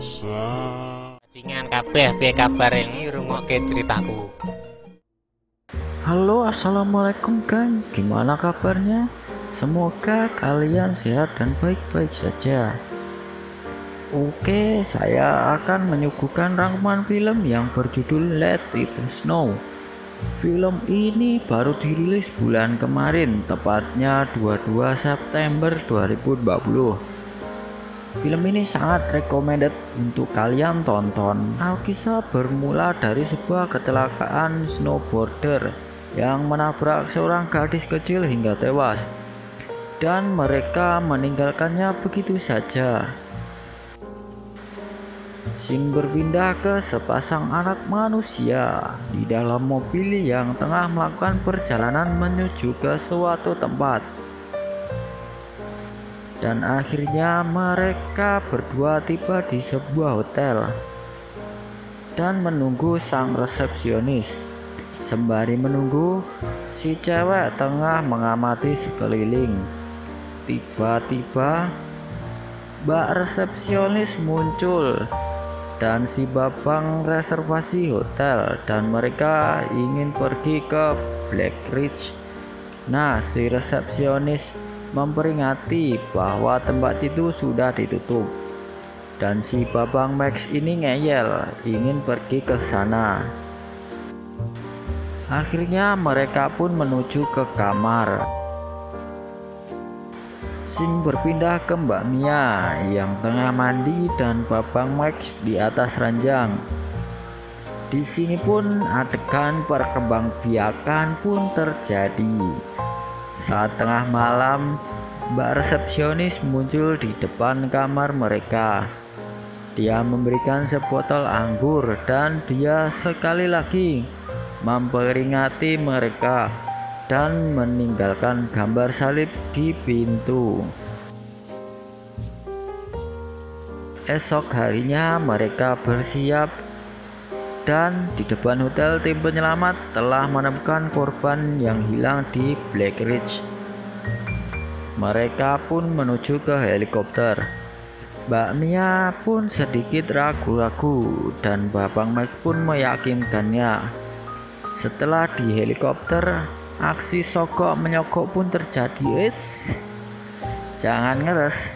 biasa. Bajingan kabeh piye kabar ini rungokke ceritaku. Halo, assalamualaikum Kang. Gimana kabarnya? Semoga kalian sehat dan baik-baik saja. Oke, saya akan menyuguhkan rangkuman film yang berjudul Let It Snow. Film ini baru dirilis bulan kemarin, tepatnya 22 September 2020. Film ini sangat recommended untuk kalian tonton. Alkisah bermula dari sebuah kecelakaan snowboarder yang menabrak seorang gadis kecil hingga tewas, dan mereka meninggalkannya begitu saja. Scene berpindah ke sepasang anak manusia di dalam mobil yang tengah melakukan perjalanan menuju ke suatu tempat. Dan akhirnya mereka berdua tiba di sebuah hotel dan menunggu sang resepsionis. Sembari menunggu, si cewek tengah mengamati sekeliling. Tiba-tiba Mbak resepsionis muncul dan si babang reservasi hotel, dan mereka ingin pergi ke Black Ridge. Nah, si resepsionis memperingati bahwa tempat itu sudah ditutup, dan si babang Max ini ngeyel ingin pergi ke sana. Akhirnya mereka pun menuju ke kamar. Scene berpindah ke Mbak Mia yang tengah mandi dan babang Max di atas ranjang. Di sini pun adegan perkembangbiakan pun terjadi. Saat tengah malam, Mbak resepsionis muncul di depan kamar mereka. Dia memberikan sebotol anggur dan dia sekali lagi memperingati mereka dan meninggalkan gambar salib di pintu. Esok harinya mereka bersiap, dan di depan hotel tim penyelamat telah menemukan korban yang hilang di Black Ridge. Mereka pun menuju ke helikopter. Mbak Mia pun sedikit ragu-ragu dan babang Max pun meyakinkannya. Setelah di helikopter, aksi sogok menyogok pun terjadi. Eits, jangan ngeres.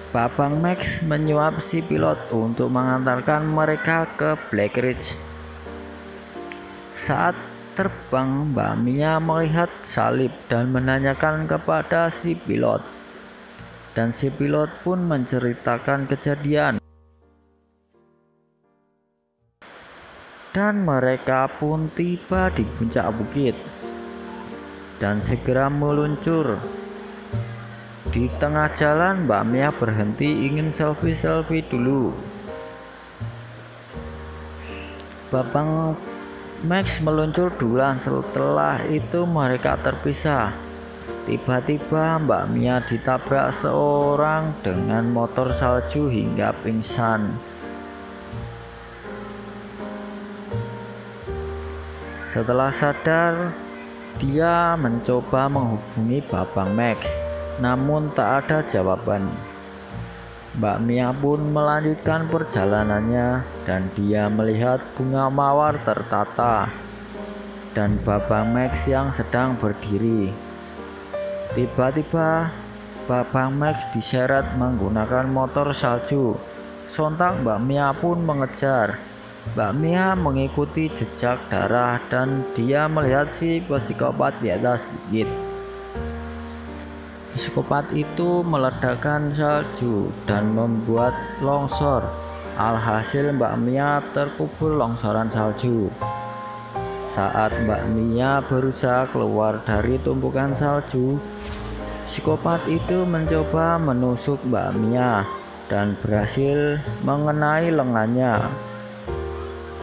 Babang Max menyuap si pilot untuk mengantarkan mereka ke Black Ridge. Saat terbang, Mbak Mia melihat salib dan menanyakan kepada si pilot. Dan si pilot pun menceritakan kejadian. Dan mereka pun tiba di puncak bukit dan segera meluncur. Di tengah jalan, Mbak Mia berhenti ingin selfie dulu. Babang Max meluncur duluan, setelah itu mereka terpisah. Tiba-tiba Mbak Mia ditabrak seorang dengan motor salju hingga pingsan. Setelah sadar, dia mencoba menghubungi babang Max, namun tak ada jawaban. Mbak Mia pun melanjutkan perjalanannya dan dia melihat bunga mawar tertata dan babang Max yang sedang berdiri. Tiba-tiba babang Max diseret menggunakan motor salju. Sontak Mbak Mia pun mengejar. Mbak Mia mengikuti jejak darah dan dia melihat si psikopat di atas bukit. Psikopat itu meledakkan salju dan membuat longsor. Alhasil Mbak Mia terkubur longsoran salju. Saat Mbak Mia berusaha keluar dari tumpukan salju, psikopat itu mencoba menusuk Mbak Mia dan berhasil mengenai lengannya.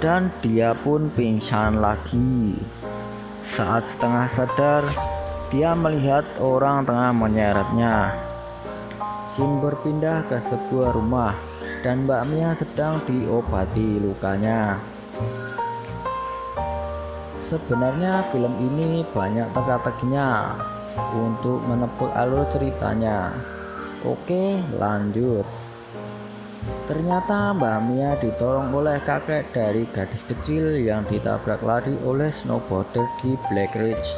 Dan dia pun pingsan lagi. Saat setengah sadar, dia melihat orang tengah menyeretnya. Scene berpindah ke sebuah rumah dan Mbak Mia sedang diobati lukanya. Sebenarnya film ini banyak teka-tekinya untuk menebak alur ceritanya. Oke, lanjut. Ternyata Mbak Mia ditolong oleh kakek dari gadis kecil yang ditabrak lari oleh snowboarder di Black Ridge.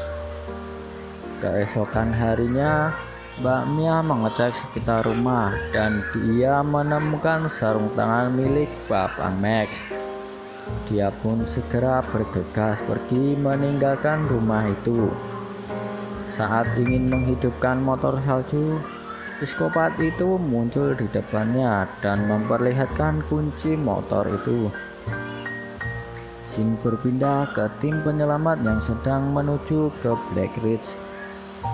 Keesokan harinya, Mbak Mia mengecek sekitar rumah dan dia menemukan sarung tangan milik Bapak Max. Dia pun segera bergegas pergi meninggalkan rumah itu. Saat ingin menghidupkan motor salju, psikopat itu muncul di depannya dan memperlihatkan kunci motor itu. Scene berpindah ke tim penyelamat yang sedang menuju ke Black Ridge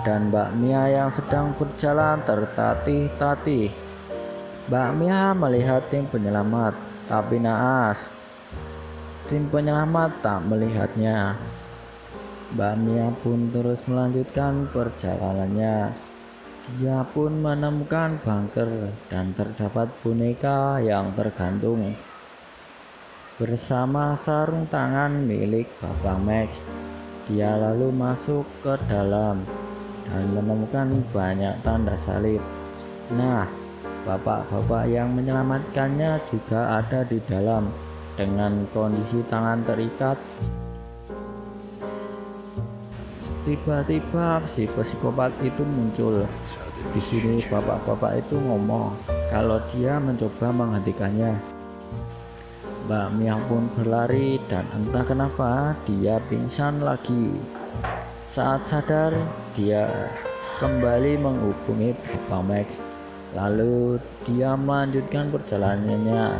dan Mbak Mia yang sedang berjalan tertatih-tatih. Mbak Mia melihat tim penyelamat, tapi naas, tim penyelamat tak melihatnya. Mbak Mia pun terus melanjutkan perjalanannya. Dia pun menemukan bunker dan terdapat boneka yang tergantung bersama sarung tangan milik Bapak Max. Dia lalu masuk ke dalam dan menemukan banyak tanda salib. Nah, bapak-bapak yang menyelamatkannya juga ada di dalam dengan kondisi tangan terikat. Tiba-tiba si psikopat itu muncul. Di sini bapak-bapak itu ngomong kalau dia mencoba menghentikannya. Mbak Mia pun berlari dan entah kenapa dia pingsan lagi. Saat sadar, dia kembali menghubungi Bapak Max. Lalu dia melanjutkan perjalanannya.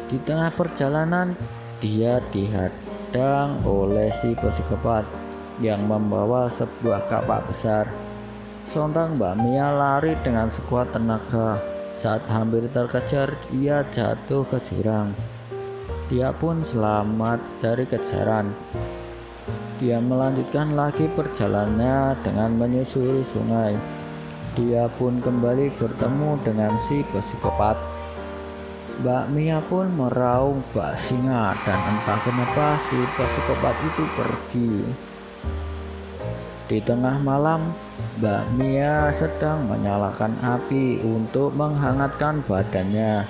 Di tengah perjalanan, dia dihadang oleh si psikopat yang membawa sebuah kapak besar. Sontak Mbak Mia lari dengan sekuat tenaga. Saat hampir terkejar, ia jatuh ke jurang. Dia pun selamat dari kejaran. Dia melanjutkan lagi perjalanannya dengan menyusuri sungai. Dia pun kembali bertemu dengan si psikopat. Mbak Mia pun meraung bak singa dan entah kenapa si psikopat itu pergi. Di tengah malam, Mbak Mia sedang menyalakan api untuk menghangatkan badannya.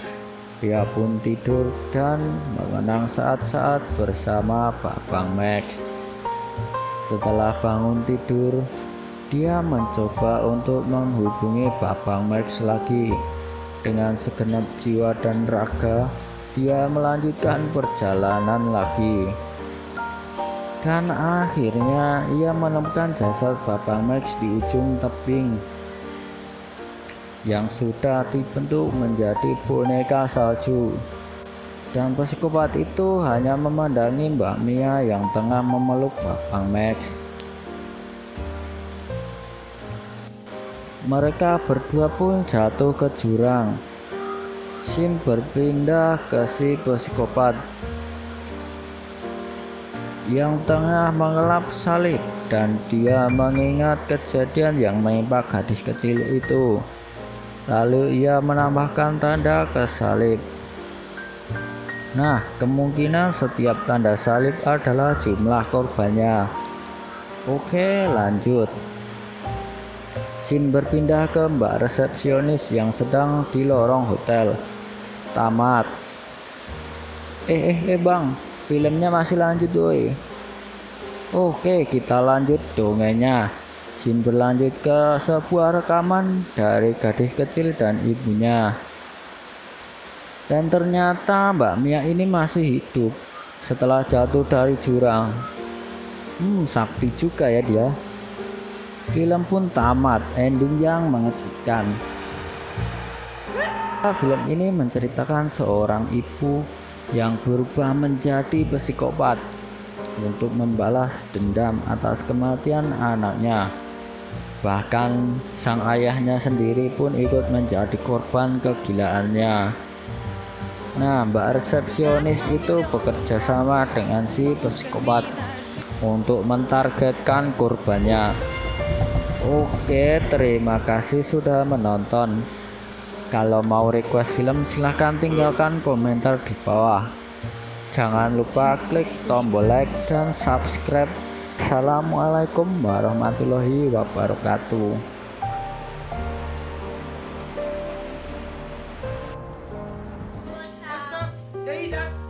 Dia pun tidur dan mengenang saat-saat bersama Bapak Max. Setelah bangun tidur, dia mencoba untuk menghubungi Bapak Max lagi. Dengan segenap jiwa dan raga, dia melanjutkan perjalanan lagi. Dan akhirnya ia menemukan jasad Bapak Max di ujung tebing yang sudah dibentuk menjadi boneka salju. Dan psikopat itu hanya memandangi Mbak Mia yang tengah memeluk Bapak Max. Mereka berdua pun jatuh ke jurang. Scene berpindah ke si psikopat yang tengah mengelap salib dan dia mengingat kejadian yang menimpa gadis kecil itu. Lalu ia menambahkan tanda ke salib. Nah, kemungkinan setiap tanda salib adalah jumlah korbannya. Oke, lanjut. Scene berpindah ke mbak resepsionis yang sedang di lorong hotel. Tamat. Bang, filmnya masih lanjut woi. Oke, kita lanjut dongengnya. Scene berlanjut ke sebuah rekaman dari gadis kecil dan ibunya. Dan ternyata Mbak Mia ini masih hidup setelah jatuh dari jurang. Sakti juga ya dia. Film pun tamat, ending yang mengejutkan. Film ini menceritakan seorang ibu yang berubah menjadi psikopat untuk membalas dendam atas kematian anaknya. Bahkan sang ayahnya sendiri pun ikut menjadi korban kegilaannya. Nah, mbak resepsionis itu bekerja sama dengan si psikopat untuk mentargetkan korbannya. Oke, terima kasih sudah menonton. Kalau mau request film silahkan tinggalkan komentar di bawah. Jangan lupa klik tombol like dan subscribe. Assalamualaikum warahmatullahi wabarakatuh. leídas